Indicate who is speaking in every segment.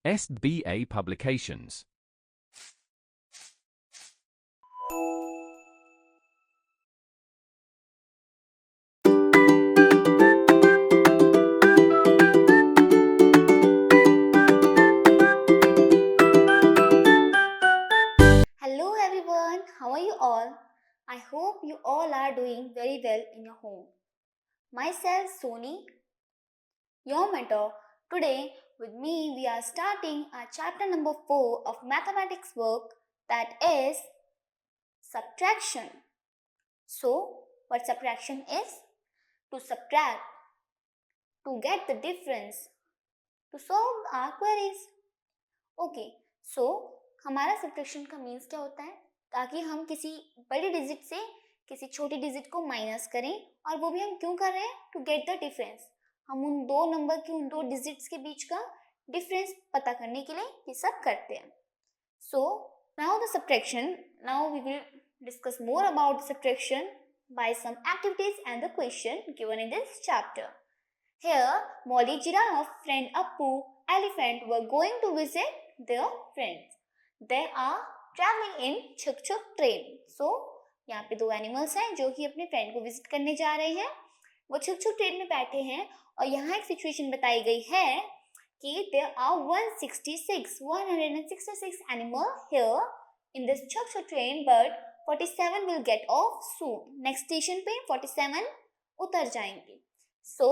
Speaker 1: SBA Publications.
Speaker 2: Hello everyone, how are you all? I hope you all are doing very well in your home. Myself Soni, your mentor. Today with me we are starting our chapter number 4 of mathematics work, that is subtraction. So, what subtraction is? To subtract, to get the difference, to solve our queries. Okay so हमारा subtraction का means क्या होता है? ताकि हम किसी बड़ी digit से किसी छोटी डिजिट को माइनस करें, और वो भी हम क्यों कर रहे हैं? To get the difference. हम उन दो नंबर की उन दो डिजिट्स के बीच का डिफरेंस पता करने के लिए ये सब करते हैं। So now the subtraction, now we will discuss more about subtraction by some activities and the question given in this chapter. Here, Molly Giraffe, friend Appu, elephant were going to visit their friends. They are traveling in Chuk Chuk train. So, यहाँ पे दो animals हैं जो कि अपने friend को visit करने जा रहे हैं। वो छुक छुक ट्रेन में बैठे हैं और यहाँ एक सिचुएशन बताई गई है कि there are 166 animals here in this Chuk Chuk train, but 47 will get off soon. Next station पे 47 उतर जाएंगे. So,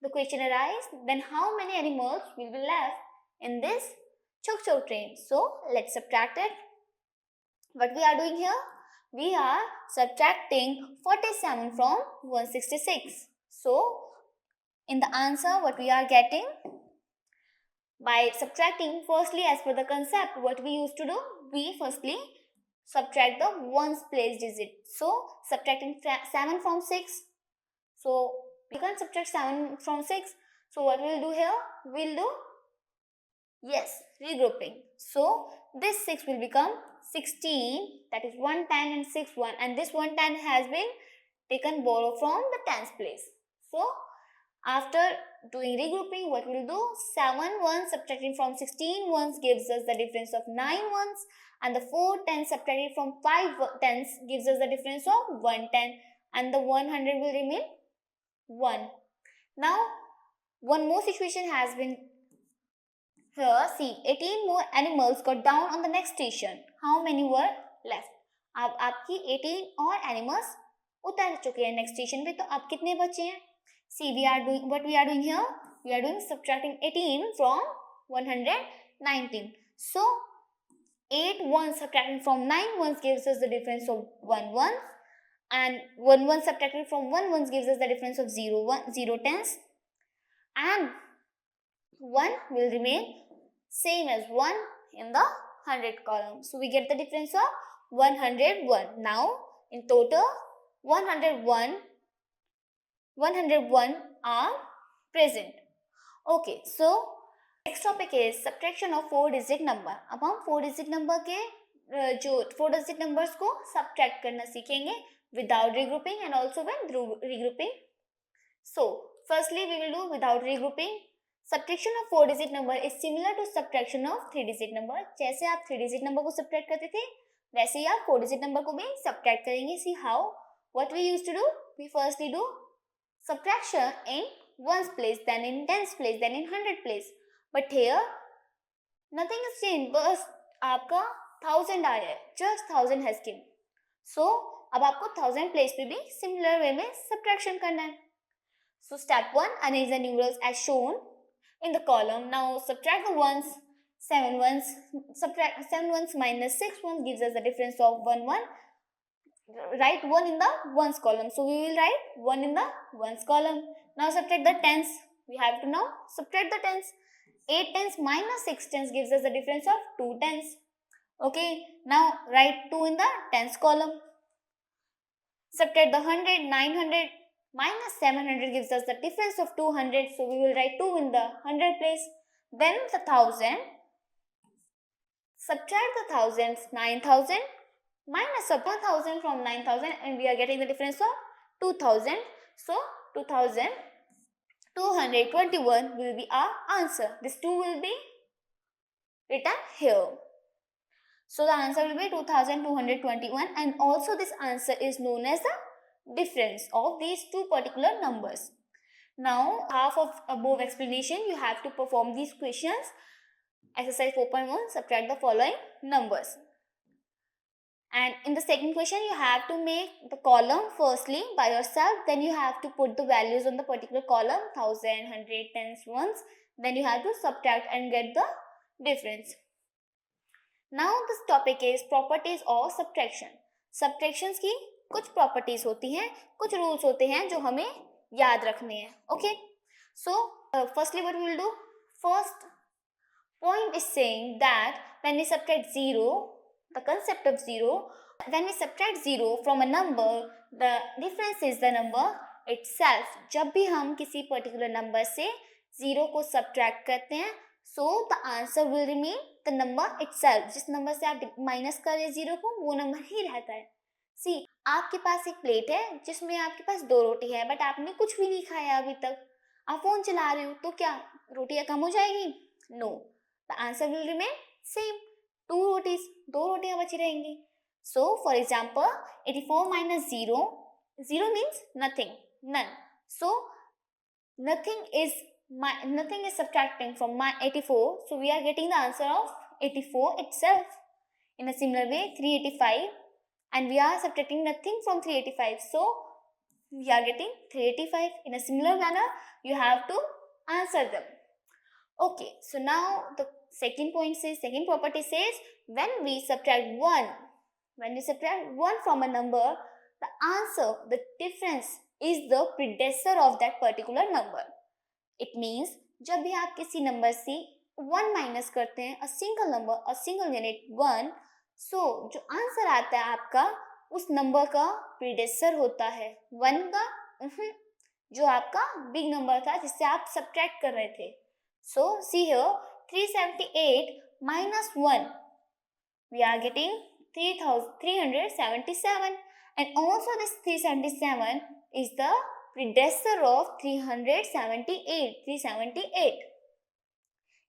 Speaker 2: the question arises, then how many animals will be left in this Chuk Chuk train? So, let's subtract it. What we are doing here? We are subtracting 47 from 166. So, in the answer, what we are getting? By subtracting, firstly, as per the concept, what we used to do? We firstly subtract the ones place digit. So, subtracting 7 from 6. So, we can subtract 7 from 6. So, what we'll do here? We'll do, yes, regrouping. So, this 6 will become 16. That is 110 and 6 1. And this 110 has been taken borrow from the tens place. So, after doing regrouping, what we'll do? 7 ones subtracting from 16 ones gives us the difference of 9 ones, and the 4 tens subtracted from 5 tens gives us the difference of 110, and the 100 will remain 1. Now, one more situation has been here. See, 18 more animals got down on the next station. How many were left? अब आपकी 18 और animals उतर चुके हैं next station पे, तो अब कितने बचे हैं? See, we are doing what we are doing here. We are doing subtracting 18 from 119. So, 8 ones subtracting from 9 ones gives us the difference of 1 1. And 1 1 subtracted from 1 1 gives us the difference of 0 1 0 tens. And 1 will remain same as 1 in the 100 column. So, we get the difference of 101. Now, in total, 101 are present. Okay, so next topic is subtraction of 4 digit number. अब हम 4 digit number के जो 4 digit numbers को subtract करना सीखेंगे without regrouping and also when regrouping. So, firstly we will do without regrouping. Subtraction of 4 digit number is similar to subtraction of 3 digit number. जैसे आप 3 digit number को subtract करते थे, वैसे ही आप 4 digit number को भी subtract करेंगे. See how? What we used to do? We firstly do subtraction in ones place, then in tens place, then in 100 place. But here, nothing is changed. बस आपका 1000 आया है. Just 1000 has come. So, अब आपको 1000 place पे भी similar way में subtraction करना है. So, step 1, arrange the numerals as shown in the column. Now, subtract the ones. 7 ones, subtract 7 ones minus 6 ones gives us the difference of 1 1. Write 1 in the ones column. So, we will write 1 in the ones column. Now, subtract the tens. We have to now subtract the tens. 8 tens minus 6 tens gives us the difference of 2 tens. Okay. Now, write 2 in the tens column. Subtract the 100. 900 minus 700 gives us the difference of 200. So, we will write 2 in the 100 place. Then, the 1000. Subtract the thousands. 9000. Minus 1000 from 9000, and we are getting the difference of 2000. So, 2221 will be our answer. This 2 will be written here. So the answer will be 2221, and also this answer is known as the difference of these two particular numbers. Now, half of above explanation, you have to perform these questions. Exercise 4.1, subtract the following numbers. And in the second question, you have to make the column firstly by yourself. Then you have to put the values on the particular column, 1000, 100, tens, ones. Then you have to subtract and get the difference. Now this topic is properties of subtraction. Subtractions की कुछ properties होती हैं, कुछ rules होते हैं जो हमें याद रखने हैं. Okay. So firstly what we will do? First point is saying that when we subtract 0, the concept of 0, when we subtract 0 from a number, the difference is the number itself. जब भी हम किसी particular number से 0 को subtract करते हैं, so the answer will remain the number itself. जिस number से आप minus कर रहे 0 को, वो number ही रहता है. See, आपके पास एक प्लेट है जिसमें आपके पास 2 रोटी है, बट आपने कुछ भी नहीं खाया अभी तक. आप फोन चला रहे हो, तो क्या रोटियां कम हो जाएगी? No. The answer will remain same. 2 rotis, 2 रोटियां बची रहेंगी. So, for example, 84 minus 0, 0 means nothing, none. So, nothing is subtracting from my 84. So, we are getting the answer of 84 itself. In a similar way, 385, and we are subtracting nothing from 385. So, we are getting 385. In a similar manner, you have to answer them. Okay, so now the second property says, when we subtract 1 from a number, the answer, the difference is the predecessor of that particular number. It means, जब भी आप किसी number से 1 minus करते हैं, a single unit 1, so जो answer आता है आपका, उस number का predecessor होता है 1 का, जो आपका big number था जिससे आप subtract कर रहे थे. So, see here, 378 minus 1, we are getting 377, and also this 377 is the predecessor of 378.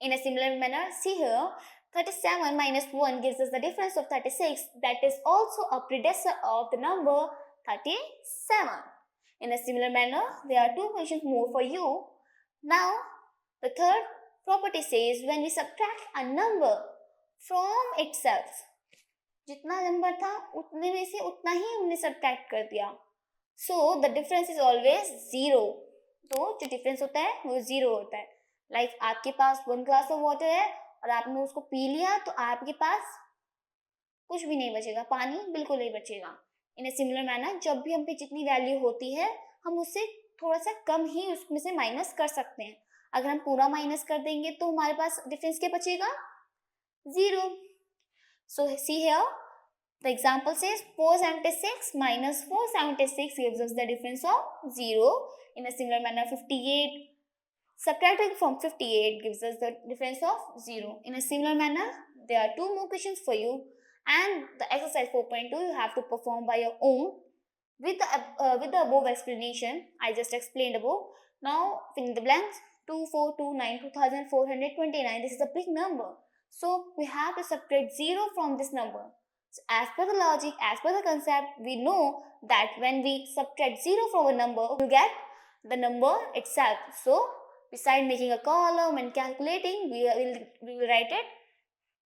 Speaker 2: In a similar manner, see here, 37 minus 1 gives us the difference of 36. That is also a predecessor of the number 37. In a similar manner, there are 2 questions more for you. Now, the third property says, when we subtract a number from itself, जितना number था उतने में से उतना ही हमने subtract कर दिया. So the difference is always 0. तो जो difference होता है वो 0 होता है. Like आपके पास 1 glass of water है और आपने उसको पी लिया, तो आपके पास कुछ भी नहीं बचेगा, पानी बिल्कुल नहीं बचेगा. In a similar manner, जब भी हम पे जितनी value होती है, हम उससे थोड़ा सा कम ही उसमें से minus कर सकते हैं. अगर हम पूरा माइनस कर देंगे तो हमारे पास डिफरेंस क्या बचेगा? 0. So see here, the example says 476 minus 476 gives us the difference of 0. In a similar manner, 58 subtracting from 58 gives us the difference of 0. In a similar manner, there are 2 more questions for you, and the exercise 4.2 you have to perform by your own with the above explanation I just explained above. Now fill in the blanks. 2429 this is a big number, so we have to subtract 0 from this number. So as per the logic, as per the concept, we know that when we subtract 0 from a number, we get the number itself. So beside making a column and calculating, we will write it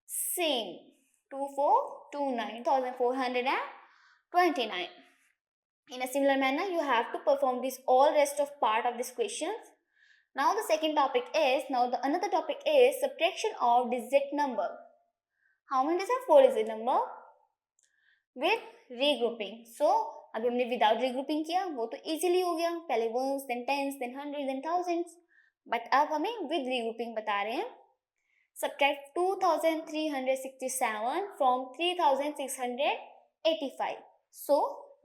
Speaker 2: same, 2429. In a similar manner, you have to perform this all rest of part of these questions. Now the another topic is subtraction of digit number. How many digits? 4 digit number with regrouping. So अभी हमने without regrouping किया, वो तो easily हो गया. पहले ones, then tens, then hundreds, then thousands. But अब हमें with regrouping बता रहे हैं. Subtract 2367 from 3685. So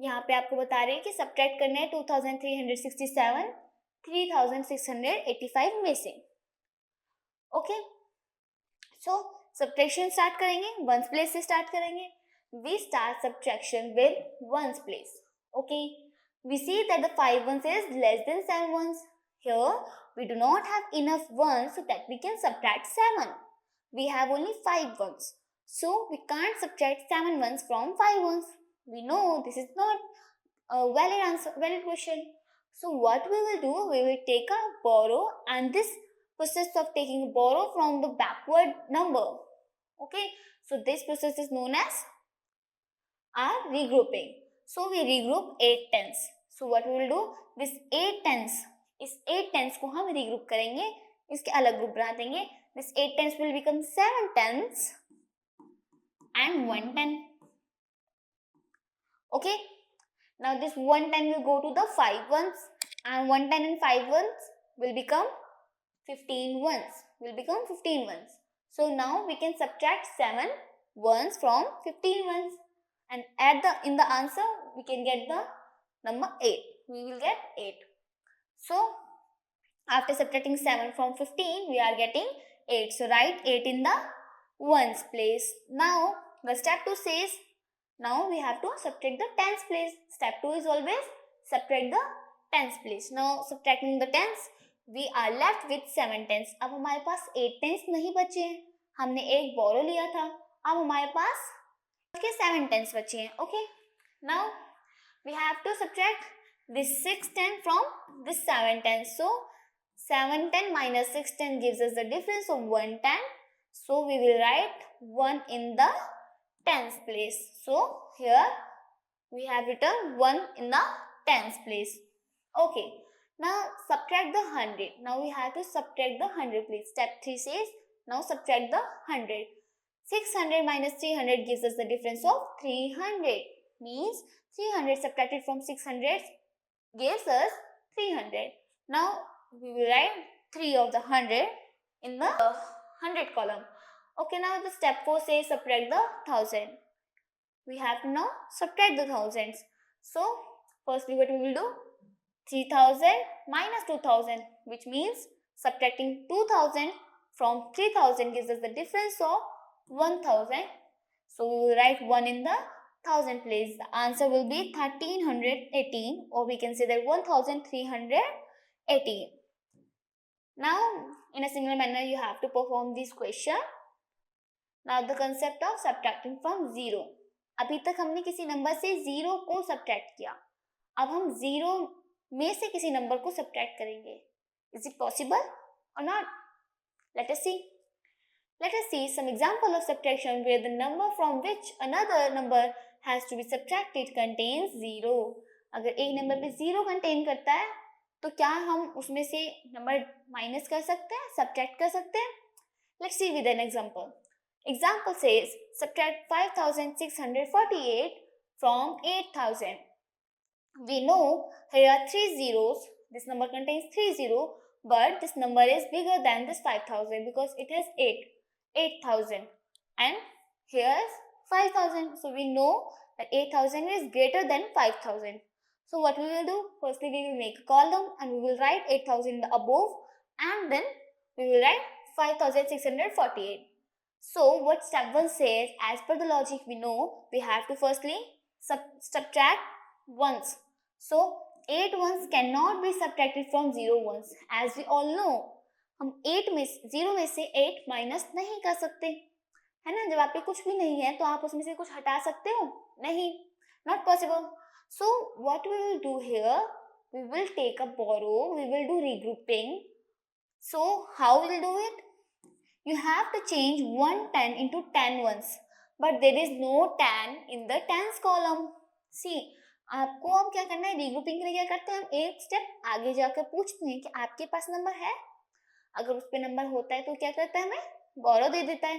Speaker 2: यहाँ पे आपको बता रहे हैं कि subtract करना है 2367 3685 में से. ओके, सो सब्ट्रैक्शन स्टार्ट करेंगे, वंस प्लेस से स्टार्ट करेंगे. We start subtraction with ones place. Okay, we see that the 5 ones is less than 7 ones. Here we do not have enough ones so that we can subtract 7. we have only 5 ones. So we can't subtract 7 ones from 5 ones. We know this is not a valid answer, valid question. So what we will do, we will take a borrow, and this process of taking a borrow from the backward number. Okay, so this process is known as our regrouping. So we regroup 8 tens. So what we will do, this 8 tens, इस 8 tens को हम regroup करेंगे, इसके अलग group बना देंगे. This 8 tens will become 7 tens and 1 10. Okay, now this 1 10 will go to the 5 ones, and 1 10 and 5 ones will become 15 ones. So now we can subtract 7 ones from 15 ones, and add in the answer we can get the number 8. We will get 8. So after subtracting 7 from 15, we are getting 8. So write 8 in the ones place. Now the step 2 says, now we have to subtract the tens place. Step 2 is always subtract the tens place. Now subtracting the tens, we are left with 7 tens. अब हमारे पास 8 tens नहीं बचे हैं, हमने एक बोरो लिया था. अब हमारे पास 7 tens बचे हैं. Okay, now we have to subtract this 6 10 from this 7 tens. So 7 10 minus 6 10 gives us the difference of 1 10. So we will write 1 in the tens place. So here we have written 1 in the tens place. Okay, now subtract the 100. Now we have to subtract the 100 place. Step 3 says, now subtract the 100. 600 minus 300 gives us the difference of 300. Means 300 subtracted from 600 gives us 300. Now we will write 3 of the 100 in the 100 column. Okay, now the step 4 says subtract the 1000. We have to now subtract the thousands. So firstly what we will do, 3000 minus 2000, which means subtracting 2000 from 3000 gives us the difference of 1000. So we will write 1 in the 1000 place. The answer will be 1318, or we can say that 1318. Now in a similar manner you have to perform this question. Now the concept of subtracting from 0. अभी तक हमने किसी number से 0 को subtract किया, अब हम 0 में से किसी नंबर को सब्ट्रैक्ट करेंगे. Is it possible or not? Let us see. Let us see some example of subtraction where the number from which another number has to be subtracted contains 0. अगर एक नंबर पे 0 कंटेन करता है तो क्या हम उसमें से नंबर माइनस कर सकते हैं, सब्ट्रैक्ट कर सकते हैं? Let's see with an example. Example says subtract 5648 from 8000. We know here are 3 zeros. This number contains 3 zeros, but this number is bigger than this 5000 because it has 8000, and here is 5000. So we know that 8000 is greater than 5000. So what we will do? Firstly, we will make a column and we will write 8000 above, and then we will write 5648. So what step 1 says, as per the logic we know, we have to firstly subtract ones. So 8 ones cannot be subtracted from 0 ones. As we all know, हम 0 में से 8 minus नहीं कर सकते, है ना. जब आप पे कुछ भी नहीं है तो आप उसमें से कुछ हटा सकते हो? नहीं, not possible. So what we will do here, we will take a borrow, we will do regrouping. So how we will do it? You have to change 1 10 into 10 ones, but there is no 10 in the tens column. See, आपको अब क्या करना है, regrouping के लिए क्या करते हैं, हम एक स्टेप आगे जाकर पूछते हैं कि आपके पास नंबर है. अगर उस पे नंबर होता है तो क्या करता है, हमें बोरो दे देता है.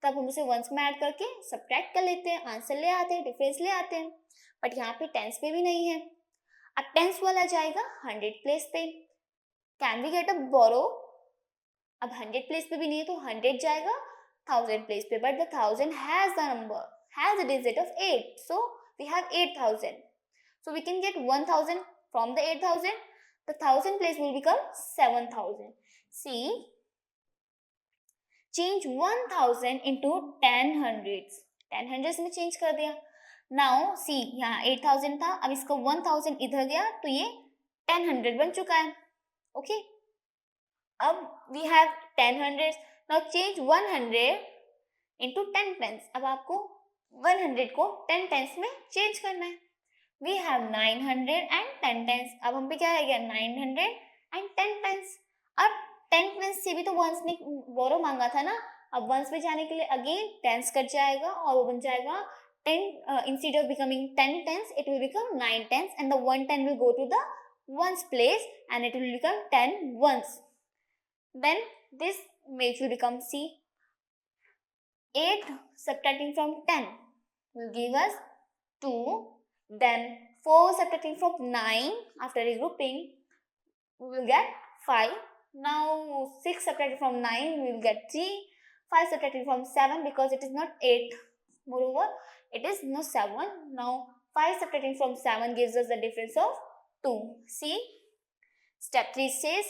Speaker 2: तब हम उसे वंस में ऐड करके सब्ट्रैक्ट कर लेते हैं, आंसर ले आते हैं, डिफरेंस ले आते हैं. बट यहाँ पे टेंस पे भी नहीं है. अब टेंस वाला जाएगा 100 प्लेस पे. कैन वी गेट अ बोरो? अब 100 प्लेस पे भी नहीं है तो 100 जाएगा 1000 प्लेस पे. But the 1000 has the number, has the digit of 8. So we have 8000. So we can get 1000 from the 8000. The 1000 place will become 7000. See, change 1000 into 10 hundreds. 10 hundreds में change कर दिया. Now see, यहाँ 8000 था, अब इसका 1000 इधर गया तो ये 10 hundred बन चुका है. Okay. अब we have 10 hundreds. Now change 100 into 10 tens. अब आपको 100 को 10 tens में change करना है. We have 900 and 10 tens. अब हम पे क्या है गया 900 and 10 tens. अब 10 tens से भी तो वंस ने बोरो मांगा था ना. अब वंस पे जाने के लिए अगेन टेंस कट जाएगा और वो बन जाएगा 10 instead of becoming 10 tens it will become 9 tens and the 1 10 will go to the ones place and it will become 10 ones. Then this which will become C. 8 subtracting from 10 will give us 2. Then 4 subtracting from 9 after regrouping we will get 5. Now 6 subtracting from 9 we will get 3. 5 subtracting from 7 because it is not 8. Moreover, it is no 7. Now 5 subtracting from 7 gives us the difference of 2. See? Step 3 says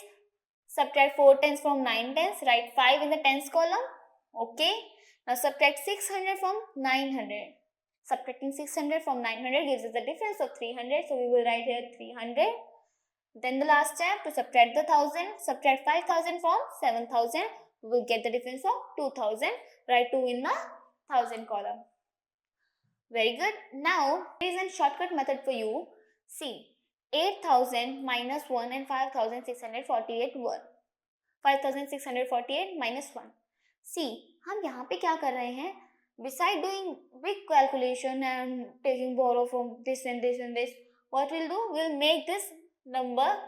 Speaker 2: subtract 4 tens from 9 tens. Write 5 in the tens column. Okay. Now subtract 600 from 900. Subtracting 600 from 900 gives us the difference of 300. So we will write here 300. Then the last step to subtract the 1000. Subtract 5000 from 7000. We will get the difference of 2000. Write 2 in the 1000 column. Very good. Now there is a shortcut method for you. See, 8000 minus 1 and 5648 1. 5648 minus 1. See, हम यहाँ पे क्या कर रहे हैं? Beside doing big calculation and taking borrow from this and this and this, what we'll do? We'll make this number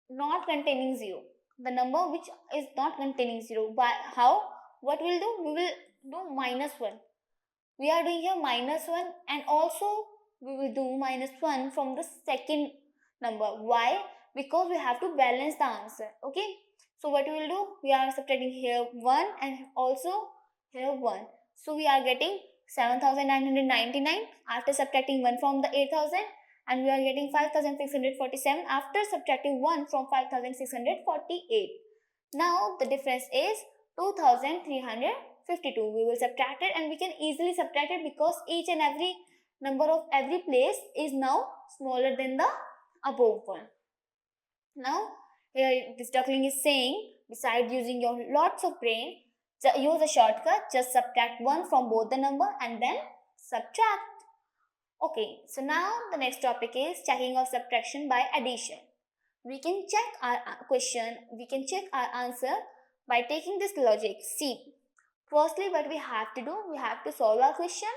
Speaker 2: not containing 0. The number which is not containing 0. By how? What we'll do? We will do minus 1. We are doing here minus 1 and also we will do minus 1 from the second number. Why? Because we have to balance the answer. Okay. So what we will do? We are subtracting here 1 and also here 1. So we are getting 7999 after subtracting 1 from the 8000. And we are getting 5647 after subtracting 1 from 5648. Now the difference is 2352. We will subtract it and we can easily subtract it because each and every number of every place is now smaller than the above one. Now here this duckling is saying, besides using your lots of brain, use a shortcut, just subtract 1 from both the number and then subtract. Okay, so now the next topic is checking of subtraction by addition. We can check our question, we can check our answer by taking this logic. See, firstly what we have to do, we have to solve our question.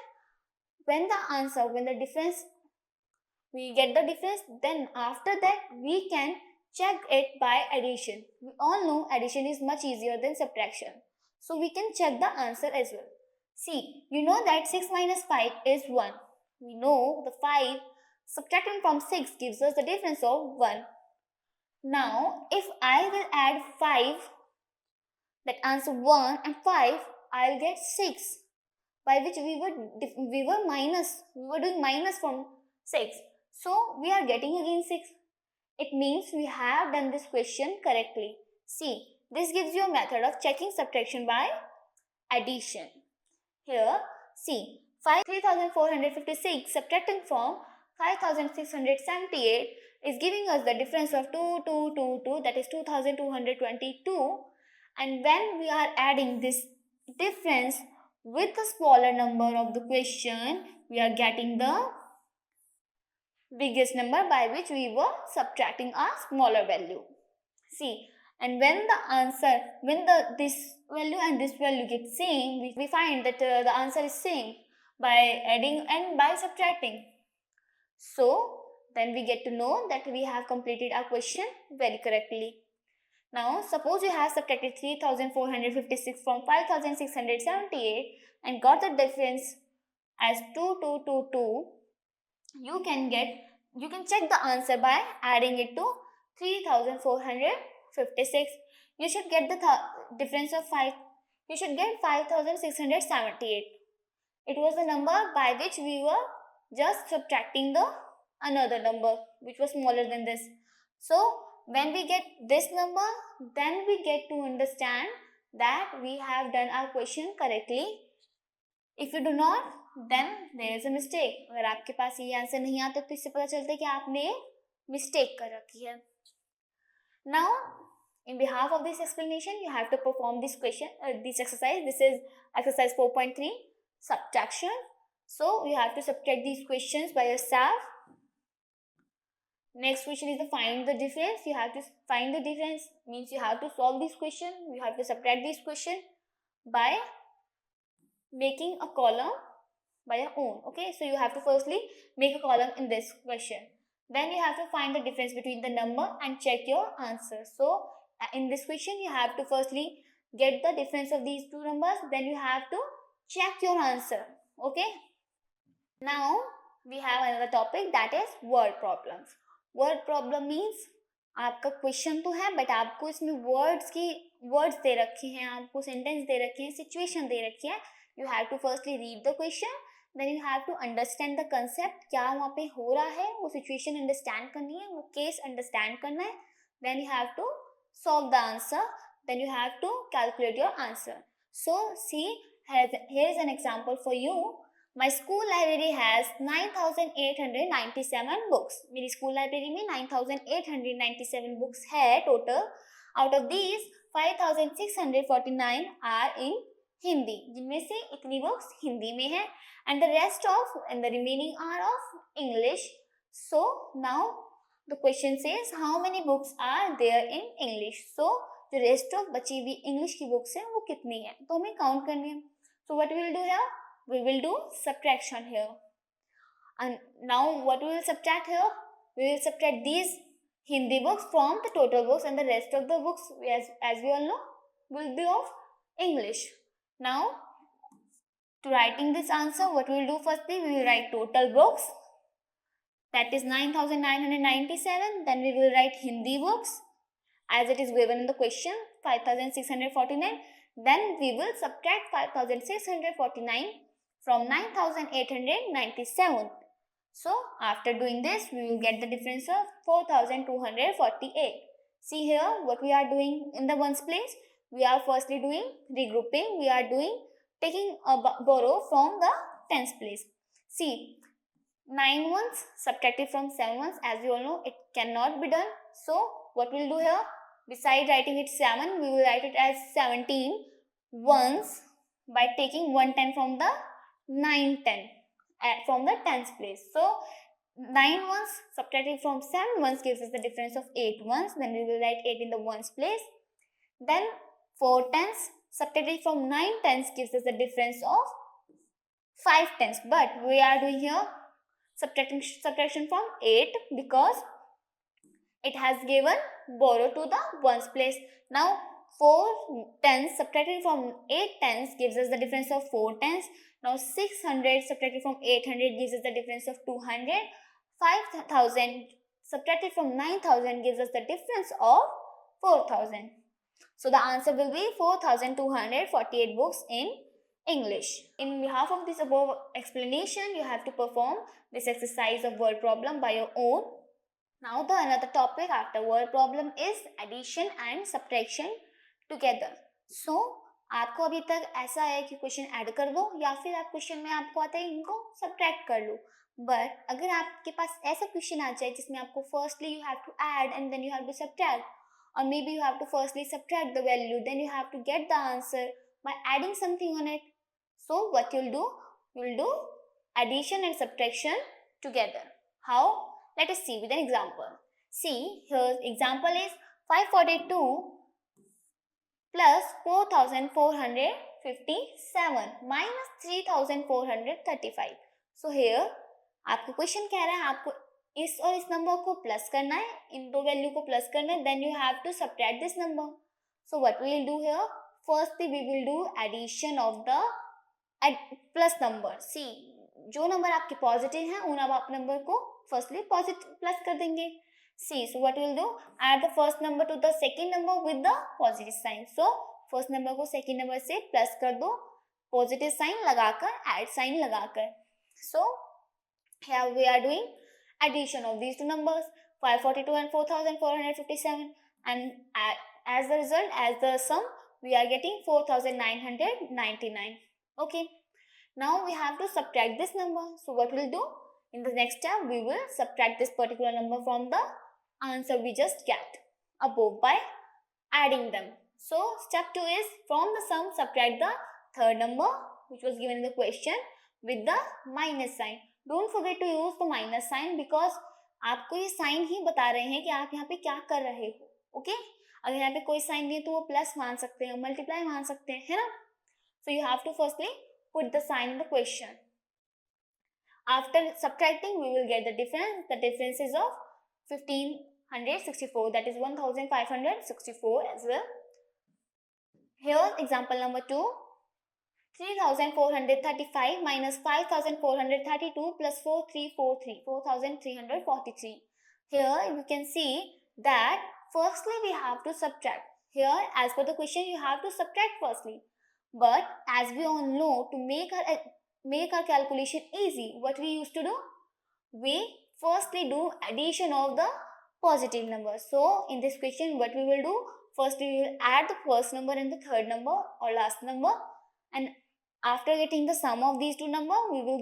Speaker 2: When the difference, we get the difference, then after that we can check it by addition. We all know addition is much easier than subtraction. So we can check the answer as well. See, you know that 6 minus 5 is 1. We know the 5 subtracting from 6 gives us the difference of 1. Now, if I will add 5, that answer 1 and 5, I'll get 6. By which we were doing minus from 6. So, we are getting again 6. It means we have done this question correctly. See, this gives you a method of checking subtraction by addition. Here, see, 3456 subtracting from 5678 is giving us the difference of 2222, that is 2222. And when we are adding this difference with the smaller number of the question, we are getting the biggest number by which we were subtracting a smaller value. See, and when this value and this value get same, we find that the answer is same by adding and by subtracting. So then we get to know that we have completed our question very correctly. Now suppose you have subtracted 3456 from 5678 and got the difference as 2222. You can check the answer by adding it to 3456. You should get the difference of 5. You should get 5678. It was the number by which we were just subtracting the another number which was smaller than this. So when we get this number, then we get to understand that we have done our question correctly. If you do not, then there is a mistake. अगर आपके पास ये answer नहीं आता तो इससे पता चलता है कि आपने मिस्टेक कर रखी है. Now In behalf of this explanation, you have to perform this question, this exercise. This is exercise 4.3, subtraction. So you have to subtract these questions by yourself. Next question is the find the difference. You have to find the difference, means you have to solve this question. You have to subtract this question by making a column by your own. Okay, so you have to firstly make a column in this question. Then you have to find the difference between the number and check your answer. So in this question, you have to firstly get the difference of these two numbers. Then you have to check your answer. Okay. Now we have another topic, that is word problems. Word problem means आपका question तो है but आपको इसमें words दे रखे हैं, आपको sentence दे रखे हैं, सिचुएशन दे रखी है. You have to firstly read the question, then you have to understand the concept, क्या वहाँ पे हो रहा है, वो सिचुएशन अंडरस्टैंड करनी है, वो केस अंडरस्टैंड करना है. Then you have to solve the answer, then you have to calculate your answer. So see, here is an example for you. My school library has 9,897 books. मेरी school library में 9,897 books है total. Out of these 5,649 are in Hindi, जिनमें से इतनी books Hindi में है, and the rest of and the remaining are of English. So now the question says how many books are there in English. So जो rest of बची हुई English की books हैं वो कितनी है, तो हमें count करनी है. So what we will do here? We will do subtraction here. And now what we will subtract here? We will subtract these Hindi books from the total books, and the rest of the books, as we all know, will be of English. Now to writing this answer, what we will do firstly, we will write total books. That is 9,997. Then we will write Hindi books as it is given in the question, 5,649. Then we will subtract 5,649 from 9,897. So after doing this, we will get the difference of 4,248. See here what we are doing in the ones place. We are firstly doing regrouping. We are doing taking a borrow from the tens place. See, 9 ones subtracted from 7 ones, as you all know, it cannot be done. So what we'll do here, beside writing it 7, we will write it as 17 ones by taking 110 from the 910 from the tens place. So 9 ones subtracted from 7 ones gives us the difference of 8 ones. Then we will write 8 in the ones place. Then 4 tens subtracted from 9 tens gives us the difference of 5 tens. But we are doing here subtraction from 8 because it has given borrow to the ones place. Now 4 tens subtracted from 8 tens gives us the difference of 4 tens. Now 600 subtracted from 800 gives us the difference of 200. 5,000 subtracted from 9,000 gives us the difference of 4,000. So the answer will be 4,248 books in English. In behalf of this above explanation, you have to perform this exercise of word problem by your own. Now the another topic after word problem is addition and subtraction together. So आपको अभी तक ऐसा है कि question add कर दो या फिर आप क्वेश्चन में आपको आता है इनको सब्ट्रैक्ट कर लो. बट अगर आपके पास ऐसा क्वेश्चन आ जाए जिसमें आपको firstly you have to add and then you have to subtract, और maybe you have to firstly subtract the value, then you have to get the answer by adding something on it. So what you'll do, you'll do addition and subtraction together. How? Let us see with an example. See, here example is 542 plus 4,457 minus 3,435. So here आपको question कह रहा है आपको इस और इस number को plus करना है, इन दो वैल्यू को प्लस करना है, then you have to subtract this number. So what we will do here, firstly we will do addition of the plus number. See, जो नंबर आपके पॉजिटिव हैं उन आप नंबर को फर्स्टली पॉजिटिव प्लस कर देंगे. See, so what will do, add the first number to the second number with the positive sign. So first number को सेकंड नंबर से प्लस कर दो पॉजिटिव साइन लगाकर, ऐड साइन लगाकर. So here we are doing addition of these two numbers, 542 and 4,457, and as the result, as the sum, we are getting 4,999. Okay, now we have to subtract this number. So what we'll do in the next step, we will subtract this particular number from the answer we just get above by adding them. So step 2 is from the sum subtract the third number which was given in the question with the minus sign. Don't forget to use the minus sign because आपको ये sign ही बता रहे हैं कि आप यहाँ पे क्या कर रहे हो. ओके, अगर यहाँ पे कोई साइन नहीं है तो वो प्लस मान सकते हैं, मल्टीप्लाई मान सकते हैं, है ना. So you have to firstly put the sign in the question. After subtracting, we will get the difference. The difference is of 1564, that is 1564 as well. Here example number 2, 3435 minus 5432 plus 4343, 4343. Here you can see that firstly we have to subtract. Here as per the question you have to subtract firstly. But as we all know, to make our calculation easy, what we used to do? We firstly do addition of the positive numbers. So in this question what we will do? First we will add the first number and the third number or last number, and after getting the sum of these two numbers we will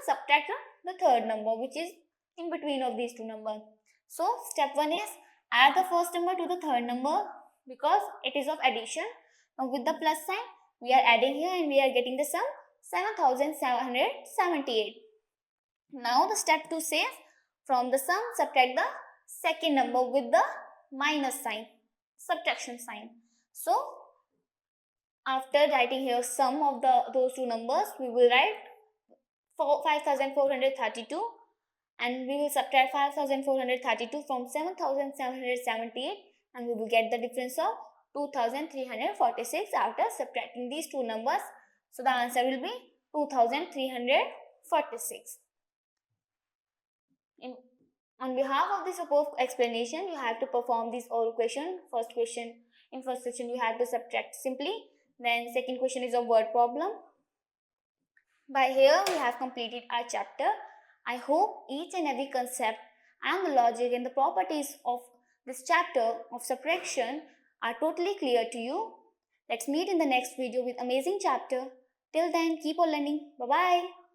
Speaker 2: subtract the third number which is in between of these two numbers. So step 1 is add the first number to the third number because it is of addition. Now with the plus sign we are adding here and we are getting the sum 7778. Now the step 2 says from the sum subtract the second number with the minus sign, subtraction sign. So after writing here sum of those two numbers we will write 5432 and we will subtract 5432 from 7778 and we will get the difference of 2346 after subtracting these two numbers. So the answer will be 2346. On behalf of this above explanation, you have to perform this all question. In first question you have to subtract simply. Then second question is a word problem. By here we have completed our chapter. I hope each and every concept and the logic and the properties of this chapter of subtraction are totally clear to you. Let's meet in the next video with amazing chapter. Till then, keep on learning. Bye-bye.